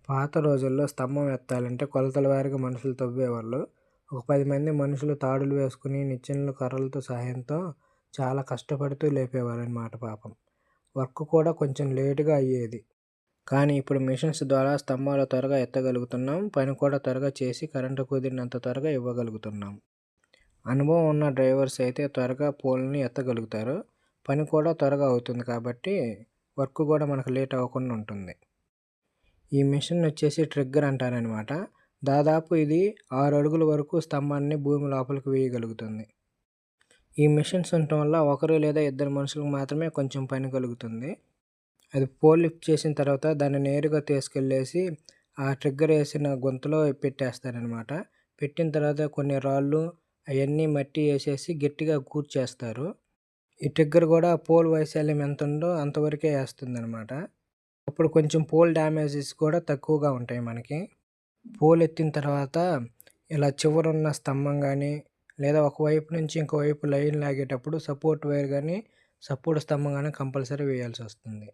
పాత రోజుల్లో స్తంభం ఎత్తాలంటే కొలతల వారీగా మనుషులు తవ్వేవాళ్ళు. ఒక 10 మంది మనుషులు తాడులు వేసుకుని నిచ్చెనలు కర్రలతో సహాయంతో చాలా కష్టపడుతూ లేపేవారనమాట పాపం. వర్క్ కూడా కొంచెం లేటుగా అయ్యేది. కానీ ఇప్పుడు మిషన్స్ ద్వారా స్తంభాలు త్వరగా ఎత్తగలుగుతున్నాం. పని కూడా త్వరగా చేసి కరెంటు కుదిరినంత త్వరగా ఇవ్వగలుగుతున్నాం. అనుభవం ఉన్న డ్రైవర్స్ అయితే త్వరగా పోల్‌ని ఎత్తగలుగుతారు. పని కూడా త్వరగా అవుతుంది కాబట్టి వర్క్ కూడా మనకు లేట్ అవ్వకుండా ఉంటుంది. ఈ మిషన్ వచ్చేసి ట్రిగ్గర్ అంటారనమాట. దాదాపు ఇది 6 అడుగుల వరకు స్తంభాన్ని భూమి లోపలికి వేయగలుగుతుంది. ఈ మిషన్స్ ఉండటం వల్ల ఒకరు లేదా ఇద్దరు మనుషులకు మాత్రమే కొంచెం పని కలుగుతుంది. అది పోల్ లిఫ్ట్ చేసిన తర్వాత దాన్ని నేరుగా తీసుకెళ్ళేసి ఆ ట్రిగ్గర్ వేసిన గుంతలో పెట్టేస్తారనమాట. పెట్టిన తర్వాత కొన్ని రాళ్ళు అవన్నీ మట్టి వేసేసి గట్టిగా కూర్చేస్తారు. ఈ ట్రిగ్గర్ కూడా పోల్ వైశాల్యం ఎంత ఉందో అంతవరకే వేస్తుందనమాట. అప్పుడు కొంచెం పోల్ డ్యామేజెస్ కూడా తక్కువగా ఉంటాయి మనకి. పోల్ ఎత్తిన తర్వాత ఇలా చివరున్న స్తంభం గానీ, లేదా ఒకవైపు నుంచి ఇంకోవైపు లైన్ లాగేటప్పుడు సపోర్ట్ వైర్ గానీ, సపోర్ట్ స్తంభం గానీ కంపల్సరీ వేయాల్సొస్తుంది.